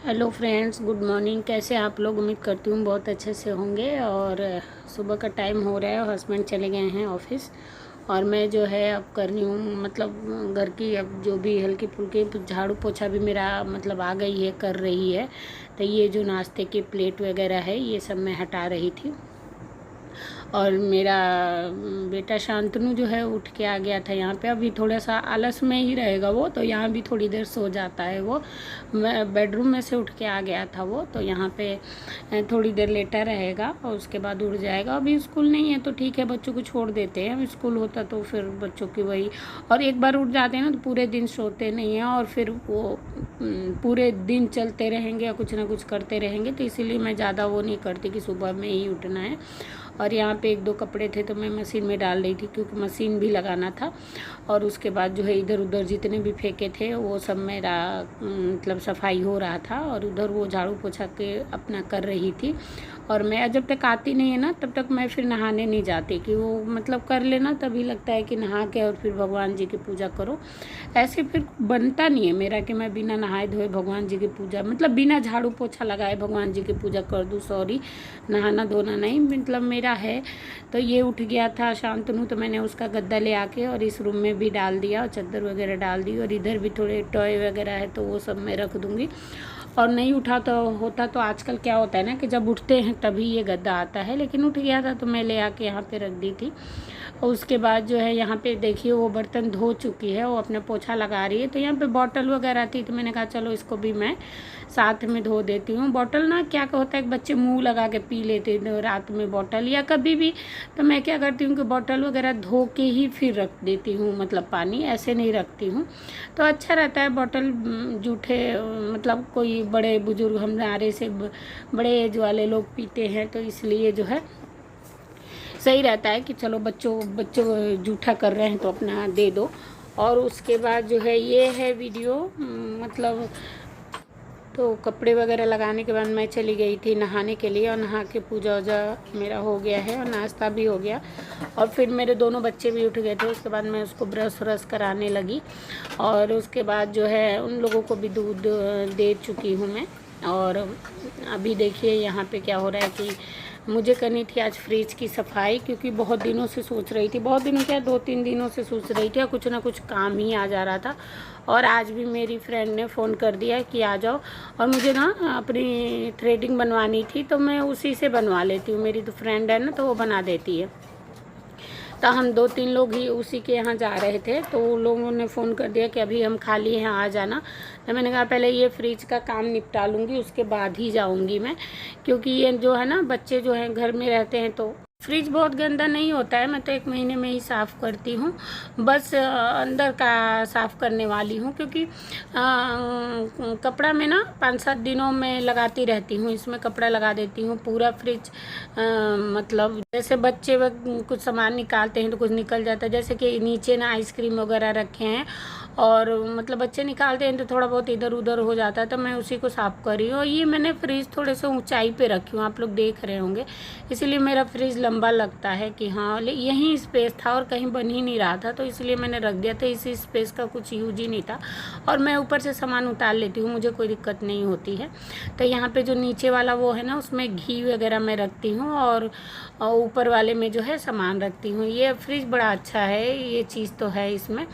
Hello friends, good morning. कैसे आप लोग? उम्मीद करती हूँ बहुत अच्छे से होंगे। और सुबह का टाइम हो रहा है और हस्बैंड चले गए हैं ऑफिस। और मैं जो है अब कर रही हूँ, मतलब घर की अब जो भी हल्की फुल्की झाड़ू पोछा भी मेरा मतलब आ गई है, कर रही है। तो ये जो नाश्ते की प्लेट वगैरह है ये सब मैं हटा रही थी। और मेरा बेटा शांतनु जो है उठ के आ गया था यहाँ पे। अभी थोड़ा सा आलस में ही रहेगा वो, तो यहाँ भी थोड़ी देर सो जाता है वो। मैं बेडरूम में से उठ के आ गया था वो, तो यहाँ पे थोड़ी देर लेटा रहेगा और उसके बाद उड़ जाएगा। अभी स्कूल नहीं है तो ठीक है, बच्चों को छोड़ देते हैं। स्कूल होता तो फिर बच्चों की वही, और एक बार उठ जाते हैं ना तो पूरे दिन सोते नहीं हैं और फिर वो पूरे दिन चलते रहेंगे या कुछ ना कुछ करते रहेंगे। तो इसीलिए मैं ज़्यादा वो नहीं करती कि सुबह में ही उठना है। और यहाँ पे एक दो कपड़े थे तो मैं मशीन में डाल रही थी, क्योंकि मशीन भी लगाना था। और उसके बाद जो है इधर उधर जितने भी फेंके थे वो सब मेरा मतलब सफाई हो रहा था, और उधर वो झाड़ू पोछा के अपना कर रही थी। और मैं जब तक आती नहीं है ना तब तक मैं फिर नहाने नहीं जाती, कि वो मतलब कर लेना तभी लगता है कि नहा के और फिर भगवान जी की पूजा करो। ऐसे फिर बनता नहीं है मेरा कि मैं बिना नहाए धोए भगवान जी की पूजा, मतलब बिना झाड़ू पोछा लगाए भगवान जी की पूजा कर दूँ। सॉरी, नहाना धोना नहीं मतलब मेरा है। तो ये उठ गया था शांतनु, तो मैंने उसका गद्दा ले आके और इस रूम में भी डाल दिया और चादर वगैरह डाल दी। और इधर भी थोड़े टॉय वगैरह है तो वो सब मैं रख दूँगी। और नहीं उठा तो होता तो आजकल क्या होता है ना कि जब उठते हैं तभी ये गद्दा आता है, लेकिन उठ गया था तो मैं ले आके यहाँ पे रख दी थी। और उसके बाद जो है यहाँ पे देखिए वो बर्तन धो चुकी है, वो अपना पोछा लगा रही है। तो यहाँ पे बॉटल वगैरह थी तो मैंने कहा चलो इसको भी मैं साथ में धो देती हूँ। बॉटल ना क्या होता है कि बच्चे मुंह लगा के पी लेते हैं रात में बॉटल या कभी भी, तो मैं क्या करती हूँ कि बॉटल वगैरह धो के ही फिर रख देती हूँ, मतलब पानी ऐसे नहीं रखती हूँ। तो अच्छा रहता है बॉटल। जूठे मतलब कोई बड़े बुजुर्ग हमारे से बड़े एज वाले लोग पीते हैं, तो इसलिए जो है सही रहता है कि चलो बच्चों बच्चों जूठा कर रहे हैं तो अपना दे दो। और उसके बाद जो है ये है वीडियो, मतलब तो कपड़े वगैरह लगाने के बाद मैं चली गई थी नहाने के लिए, और नहा के पूजा वूजा मेरा हो गया है और नाश्ता भी हो गया। और फिर मेरे दोनों बच्चे भी उठ गए थे, उसके बाद मैं उसको ब्रश व्रश कराने लगी। और उसके बाद जो है उन लोगों को भी दूध दे चुकी हूँ मैं। और अभी देखिए यहाँ पे क्या हो रहा है कि मुझे करनी थी आज फ्रिज की सफाई, क्योंकि बहुत दिनों से सोच रही थी, बहुत दिनों क्या 2-3 दिनों से सोच रही थी और कुछ ना कुछ काम ही आ जा रहा था। और आज भी मेरी फ्रेंड ने फ़ोन कर दिया कि आ जाओ। और मुझे ना अपनी थ्रेडिंग बनवानी थी तो मैं उसी से बनवा लेती हूँ, मेरी तो फ्रेंड है ना तो वो बना देती है। तो हम 2-3 लोग ही उसी के यहाँ जा रहे थे, तो उन लोगों ने फ़ोन कर दिया कि अभी हम खाली हैं, आ जाना। तो मैंने कहा पहले ये फ्रिज का काम निपटा लूँगी उसके बाद ही जाऊँगी मैं, क्योंकि ये जो है ना बच्चे जो हैं घर में रहते हैं तो फ्रिज बहुत गंदा नहीं होता है। मैं तो 1 महीने में ही साफ़ करती हूँ, बस अंदर का साफ़ करने वाली हूँ, क्योंकि कपड़ा में ना 5-7 दिनों में लगाती रहती हूँ, इसमें कपड़ा लगा देती हूँ पूरा फ्रिज। मतलब जैसे बच्चे कुछ सामान निकालते हैं तो कुछ निकल जाता है, जैसे कि नीचे ना आइसक्रीम वगैरह रखे हैं और मतलब बच्चे निकालते हैं तो थोड़ा बहुत इधर उधर हो जाता है, तो मैं उसी को साफ़ कर रही हूँ। और ये मैंने फ्रिज थोड़े से ऊंचाई पे रखी हूँ, आप लोग देख रहे होंगे, इसीलिए मेरा फ्रिज लंबा लगता है कि हाँ यहीं स्पेस था और कहीं बन ही नहीं रहा था, तो इसलिए मैंने रख दिया था। इसी स्पेस का कुछ यूज ही नहीं था और मैं ऊपर से सामान उतार लेती हूँ, मुझे कोई दिक्कत नहीं होती है। तो यहाँ पे जो नीचे वाला वो है ना उसमें घी वगैरह मैं रखती हूँ और ऊपर वाले में जो है सामान रखती हूँ। ये फ्रिज बड़ा अच्छा है, ये चीज़ तो है इसमें।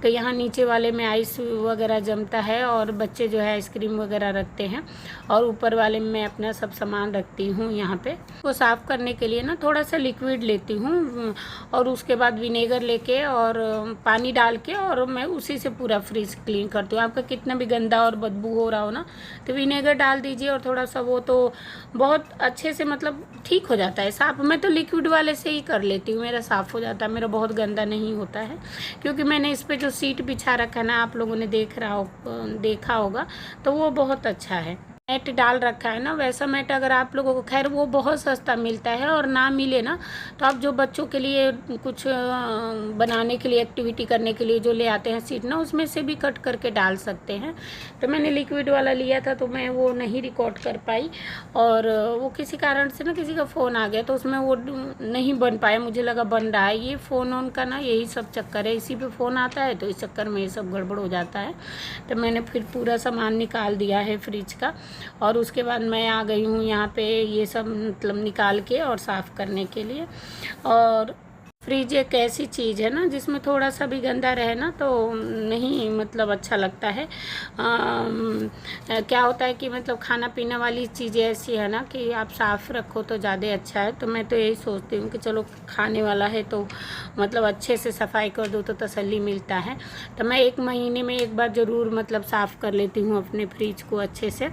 तो यहाँ नीचे वाले में आइस वगैरह जमता है और बच्चे जो है आइसक्रीम वगैरह रखते हैं, और ऊपर वाले में मैं अपना सब सामान रखती हूँ। यहाँ पे वो साफ़ करने के लिए ना थोड़ा सा लिक्विड लेती हूँ और उसके बाद विनेगर लेके और पानी डाल के और मैं उसी से पूरा फ्रिज क्लीन करती हूँ। आपका कितना भी गंदा और बदबू हो रहा हो ना तो विनेगर डाल दीजिए और थोड़ा सा वो तो बहुत अच्छे से मतलब ठीक हो जाता है साफ़। मैं तो लिक्विड वाले से ही कर लेती हूँ, मेरा साफ़ हो जाता है, मेरा बहुत गंदा नहीं होता है, क्योंकि मैंने इस पर जो सीट बिछा रखा है ना, आप लोगों ने देखा होगा, तो वो बहुत अच्छा है। मैट डाल रखा है ना, वैसा मैट अगर आप लोगों को, खैर वो बहुत सस्ता मिलता है, और ना मिले ना तो आप जो बच्चों के लिए कुछ बनाने के लिए एक्टिविटी करने के लिए जो ले आते हैं सीट ना, उसमें से भी कट करके डाल सकते हैं। तो मैंने लिक्विड वाला लिया था तो मैं वो नहीं रिकॉर्ड कर पाई, और वो किसी कारण से ना किसी का फ़ोन आ गया तो उसमें वो नहीं बन पाया, मुझे लगा बन रहा है। ये फ़ोन ऑन का ना यही सब चक्कर है, इसी पे फ़ोन आता है तो इस चक्कर में ये सब गड़बड़ हो जाता है। तो मैंने फिर पूरा सामान निकाल दिया है फ्रिज का। और उसके बाद मैं आ गई हूँ यहाँ पे ये सब मतलब निकाल के और साफ़ करने के लिए। और फ्रिज एक ऐसी चीज़ है ना जिसमें थोड़ा सा भी गंदा रहे ना तो नहीं मतलब अच्छा लगता है। क्या होता है कि मतलब खाना पीने वाली चीज़ें ऐसी है ना कि आप साफ़ रखो तो ज़्यादा अच्छा है। तो मैं तो यही सोचती हूँ कि चलो खाने वाला है तो मतलब अच्छे से सफाई कर दो तो तसल्ली मिलता है। तो मैं 1 महीने में एक बार ज़रूर मतलब साफ़ कर लेती हूँ अपने फ्रिज को अच्छे से।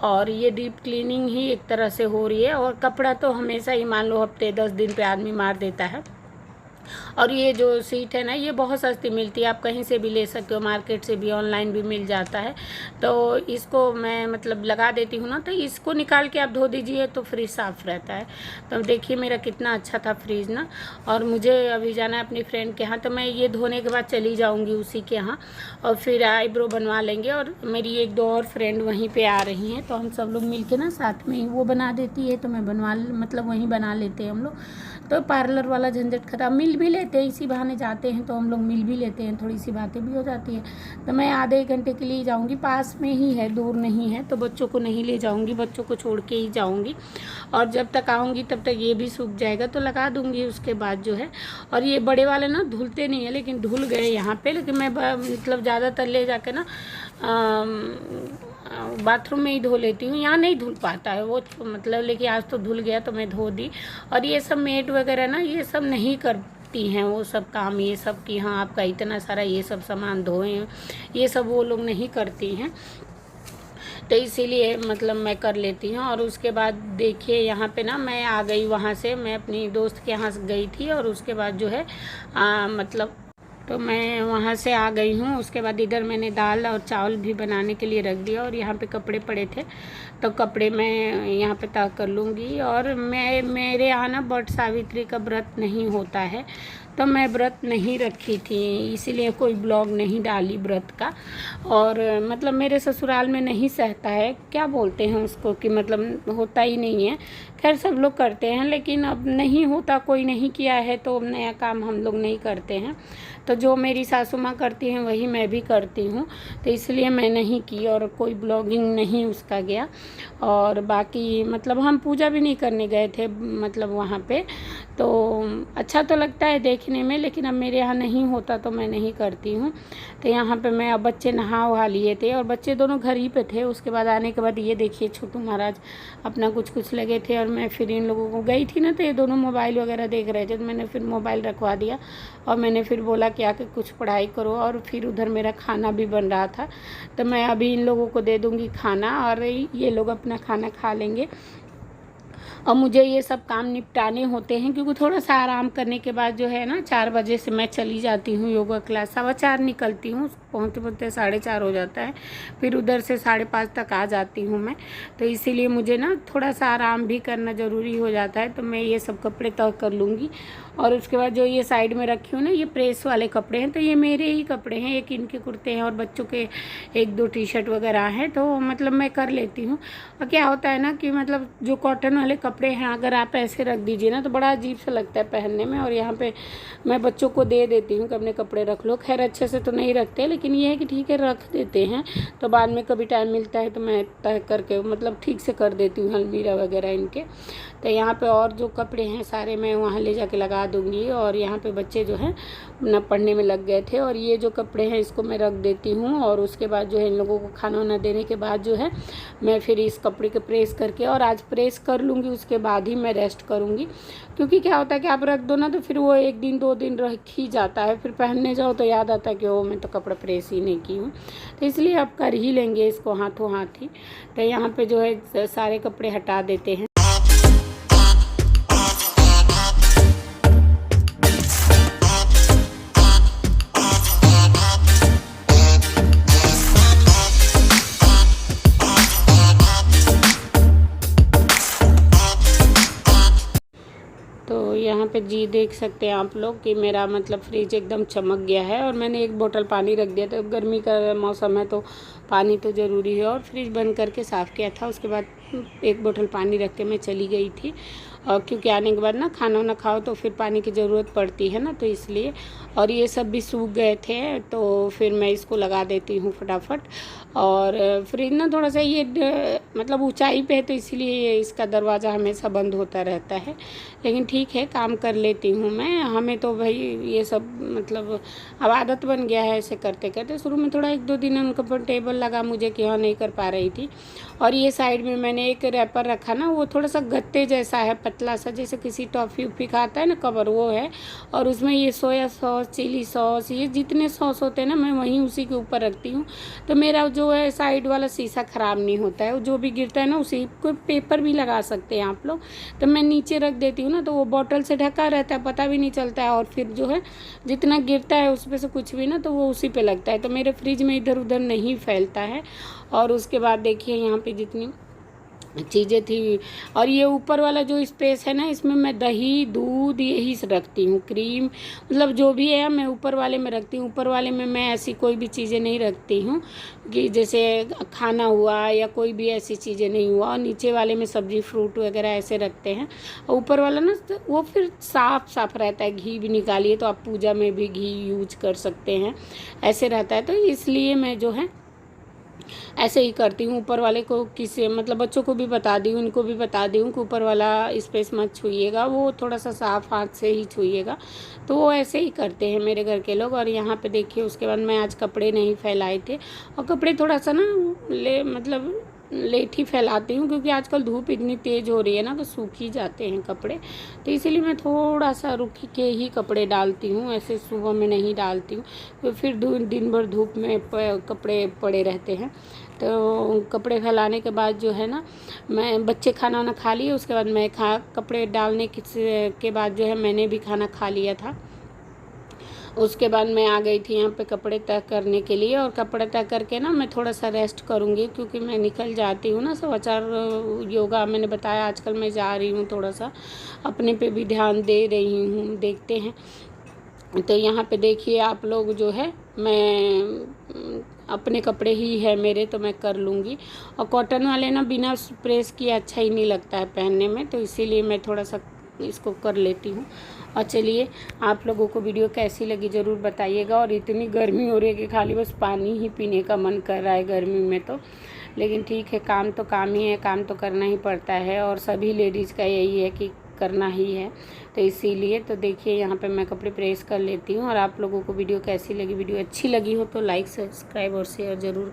और ये डीप क्लीनिंग ही एक तरह से हो रही है। और कपड़ा तो हमेशा ही मान लो हफ्ते 10 दिन पे आदमी मार देता है। और ये जो सीट है ना ये बहुत सस्ती मिलती है, आप कहीं से भी ले सकते हो, मार्केट से भी, ऑनलाइन भी मिल जाता है। तो इसको मैं मतलब लगा देती हूँ ना, तो इसको निकाल के आप धो दीजिए तो फ्रिज साफ़ रहता है। तो देखिए मेरा कितना अच्छा था फ्रिज ना। और मुझे अभी जाना है अपनी फ्रेंड के यहाँ, तो मैं ये धोने के बाद चली जाऊँगी उसी के यहाँ और फिर आईब्रो बनवा लेंगे। और मेरी 1-2 और फ्रेंड वहीं पर आ रही हैं, तो हम सब लोग मिल के ना साथ में ही, वो बना देती है तो मैं बनवा मतलब वहीं बना लेते हैं हम लोग। तो पार्लर वाला झंझट खत्म, मिल भी लेते हैं, इसी बहाने जाते हैं तो हम लोग मिल भी लेते हैं, थोड़ी सी बातें भी हो जाती है। तो मैं आधे 1 घंटे के लिए जाऊंगी, पास में ही है, दूर नहीं है, तो बच्चों को नहीं ले जाऊंगी, बच्चों को छोड़ के ही जाऊंगी। और जब तक आऊँगी तब तक ये भी सूख जाएगा तो लगा दूँगी उसके बाद जो है। और ये बड़े वाले ना धुलते नहीं है, लेकिन धुल गए यहाँ पे। लेकिन मैं मतलब ज़्यादातर ले जाके ना बाथरूम में ही धो लेती हूँ, यहाँ नहीं धुल पाता है वो मतलब। लेकिन आज तो धुल गया तो मैं धो दी। और ये सब मेड वगैरह ना ये सब नहीं करती हैं वो सब काम, ये सब कि हाँ आपका इतना सारा ये सब सामान धोएं, ये सब वो लोग नहीं करती हैं। तो इसीलिए मतलब मैं कर लेती हूँ। और उसके बाद देखिए यहाँ पे ना मैं आ गई वहाँ से, मैं अपनी दोस्त के यहाँ गई थी और उसके बाद जो है मतलब तो मैं वहाँ से आ गई हूँ। उसके बाद इधर मैंने दाल और चावल भी बनाने के लिए रख दिया। और यहाँ पे कपड़े पड़े थे तो कपड़े मैं यहाँ पे तह कर लूँगी। और मेरे यहाँ ना वट सावित्री का व्रत नहीं होता है, तो मैं व्रत नहीं रखी थी, इसीलिए कोई ब्लॉग नहीं डाली व्रत का। और मतलब मेरे ससुराल में नहीं सहता है, क्या बोलते हैं उसको, कि मतलब होता ही नहीं है। खैर सब लोग करते हैं, लेकिन अब नहीं होता, कोई नहीं किया है तो नया काम हम लोग नहीं करते हैं। तो जो मेरी सासू माँ करती हैं वही मैं भी करती हूँ, तो इसलिए मैं नहीं की और कोई ब्लॉगिंग नहीं उसका गया। और बाकी मतलब हम पूजा भी नहीं करने गए थे मतलब वहाँ पे, तो अच्छा तो लगता है देखने में, लेकिन अब मेरे यहाँ नहीं होता तो मैं नहीं करती हूँ। तो यहाँ पे मैं, अब बच्चे नहा वहा लिए थे और बच्चे दोनों घर ही पे थे। उसके बाद आने के बाद ये देखिए छोटू महाराज अपना कुछ लगे थे और मैं फिर इन लोगों को गई थी ना, तो ये दोनों मोबाइल वगैरह देख रहे थे, तो मैंने फिर मोबाइल रखवा दिया और मैंने फिर बोला कि आके कुछ पढ़ाई करो। और फिर उधर मेरा खाना भी बन रहा था, तो मैं अभी इन लोगों को दे दूँगी खाना और ये लोग अपना खाना खा लेंगे। और मुझे ये सब काम निपटाने होते हैं, क्योंकि थोड़ा सा आराम करने के बाद जो है ना 4 बजे से मैं चली जाती हूँ योगा क्लास, 4:15 निकलती हूँ, पहुँचते 4:30 हो जाता है, फिर उधर से 5:30 तक आ जाती हूँ मैं। तो इसीलिए मुझे ना थोड़ा सा आराम भी करना ज़रूरी हो जाता है। तो मैं ये सब कपड़े तह कर लूँगी। और उसके बाद जो ये साइड में रखी हूँ ना, ये प्रेस वाले कपड़े हैं, तो ये मेरे ही कपड़े हैं, एक इनके कुर्ते हैं और बच्चों के 1-2 टी-शर्ट वगैरह हैं, तो मतलब मैं कर लेती हूँ। और क्या होता है ना कि मतलब जो कॉटन वाले कपड़े हैं अगर आप ऐसे रख दीजिए ना तो बड़ा अजीब सा लगता है पहनने में। और यहाँ पे मैं बच्चों को दे देती हूँ कि अपने कपड़े रख लो। खैर अच्छे से तो नहीं रखते, लेकिन ये है कि ठीक है रख देते हैं, तो बाद में कभी टाइम मिलता है तो मैं तय करके मतलब ठीक से कर देती हूँ अलमीरा वगैरह इनके। तो यहाँ पे और जो कपड़े हैं सारे मैं वहाँ ले जाके लगा दूँगी। और यहाँ पे बच्चे जो हैं अपना पढ़ने में लग गए थे, और ये जो कपड़े हैं इसको मैं रख देती हूँ। और उसके बाद जो है इन लोगों को खाना वाना देने के बाद जो है मैं फिर इस कपड़े के प्रेस करके, और आज प्रेस कर लूँगी, उसके बाद ही मैं रेस्ट करूँगी। क्योंकि क्या होता है कि आप रख दो ना तो फिर वो 1 दिन 2 दिन रख ही जाता है, फिर पहनने जाओ तो याद आता है कि ओ मैं तो कपड़ा प्रेस ही नहीं की हूँ। तो इसलिए आप कर ही लेंगे इसको हाथों हाथ ही। तो यहाँ पे जो है सारे कपड़े हटा देते हैं। तो यहाँ पे जी देख सकते हैं आप लोग कि मेरा मतलब फ्रिज एकदम चमक गया है। और मैंने 1 बोतल पानी रख दिया था, गर्मी का मौसम है तो पानी तो ज़रूरी है। और फ्रिज बंद करके साफ़ किया था, उसके बाद 1 बोतल पानी रख के मैं चली गई थी। और क्योंकि आने के बाद ना खाना ना खाओ तो फिर पानी की ज़रूरत पड़ती है ना, तो इसलिए। और ये सब भी सूख गए थे तो फिर मैं इसको लगा देती हूँ फटाफट। और फ्रिज ना थोड़ा सा ये मतलब ऊंचाई पे है तो इसलिए ये इसका दरवाज़ा हमेशा बंद होता रहता है, लेकिन ठीक है काम कर लेती हूँ मैं। हमें तो भाई ये सब मतलब अब आदत बन गया है ऐसे करते करते। शुरू में थोड़ा 1-2 दिन अनकम्फर्टेबल लगा मुझे कि हाँ नहीं कर पा रही थी। और ये साइड में मैंने एक रैपर रखा ना, वो थोड़ा सा गत्ते जैसा है, पतला सा, जैसे किसी टॉफ़ी उफ़ी खाता है ना कवर, वो है। और उसमें ये सोया सॉस, चिली सॉस, ये जितने सॉस होते हैं ना मैं वहीं उसी के ऊपर रखती हूँ। तो मेरा जो है साइड वाला शीशा ख़राब नहीं होता है, जो भी गिरता है ना उसी को पेपर भी लगा सकते हैं आप लोग। तो मैं नीचे रख देती हूँ ना, तो वो बॉटल से ढका रहता है, पता भी नहीं चलता है। और फिर जो है जितना गिरता है उस पे से कुछ भी ना तो वो उसी पे लगता है, तो मेरे फ्रिज में इधर उधर नहीं फैलता है। और उसके बाद देखिए यहाँ पे जितनी चीज़ें थी, और ये ऊपर वाला जो स्पेस है ना इसमें मैं दही दूध यही रखती हूँ, क्रीम मतलब जो भी है मैं ऊपर वाले में रखती हूँ। ऊपर वाले में मैं ऐसी कोई भी चीज़ें नहीं रखती हूँ कि जैसे खाना हुआ या कोई भी ऐसी चीज़ें नहीं हुआ। और नीचे वाले में सब्जी फ्रूट वगैरह ऐसे रखते हैं। ऊपर वाला ना तो वो फिर साफ साफ रहता है, घी भी निकालिए तो आप पूजा में भी घी यूज कर सकते हैं, ऐसे रहता है। तो इसलिए मैं जो है ऐसे ही करती हूँ। ऊपर वाले को किसी मतलब बच्चों को भी बता दी हूँ, इनको भी बता दी हूँ कि ऊपर वाला स्पेस मत छूइएगा, वो थोड़ा सा साफ हाथ से ही छूइएगा। तो वो ऐसे ही करते हैं मेरे घर के लोग। और यहाँ पे देखिए उसके बाद मैं आज कपड़े नहीं फैलाए थे, और कपड़े थोड़ा सा ना मतलब लेट ही फैलाती हूँ, क्योंकि आजकल धूप इतनी तेज़ हो रही है ना तो सूख ही जाते हैं कपड़े। तो इसीलिए मैं थोड़ा सा रुक के ही कपड़े डालती हूँ, ऐसे सुबह में नहीं डालती हूँ, तो फिर दिन भर धूप में कपड़े पड़े रहते हैं। तो कपड़े फैलाने के बाद जो है ना, मैं बच्चे खाना ना खा लिए, उसके बाद मैं कपड़े डालने के बाद जो है मैंने भी खाना खा लिया था। उसके बाद मैं आ गई थी यहाँ पे कपड़े तय करने के लिए। और कपड़े तय करके ना मैं थोड़ा सा रेस्ट करूँगी, क्योंकि मैं निकल जाती हूँ ना 4:15 योगा मैंने बताया आजकल मैं जा रही हूँ, थोड़ा सा अपने पे भी ध्यान दे रही हूँ, देखते हैं। तो यहाँ पे देखिए आप लोग जो है मैं अपने कपड़े ही है मेरे तो मैं कर लूँगी। और कॉटन वाले ना बिना प्रेस किए अच्छा ही नहीं लगता है पहनने में, तो इसीलिए मैं थोड़ा सा इसको कर लेती हूँ। और चलिए आप लोगों को वीडियो कैसी लगी ज़रूर बताइएगा। और इतनी गर्मी हो रही है कि खाली बस पानी ही पीने का मन कर रहा है गर्मी में तो, लेकिन ठीक है काम तो काम ही है, काम तो करना ही पड़ता है। और सभी लेडीज़ का यही है कि करना ही है, तो इसीलिए। तो देखिए यहाँ पे मैं कपड़े प्रेस कर लेती हूँ। और आप लोगों को वीडियो कैसी लगी, वीडियो अच्छी लगी हो तो लाइक सब्सक्राइब और शेयर ज़रूर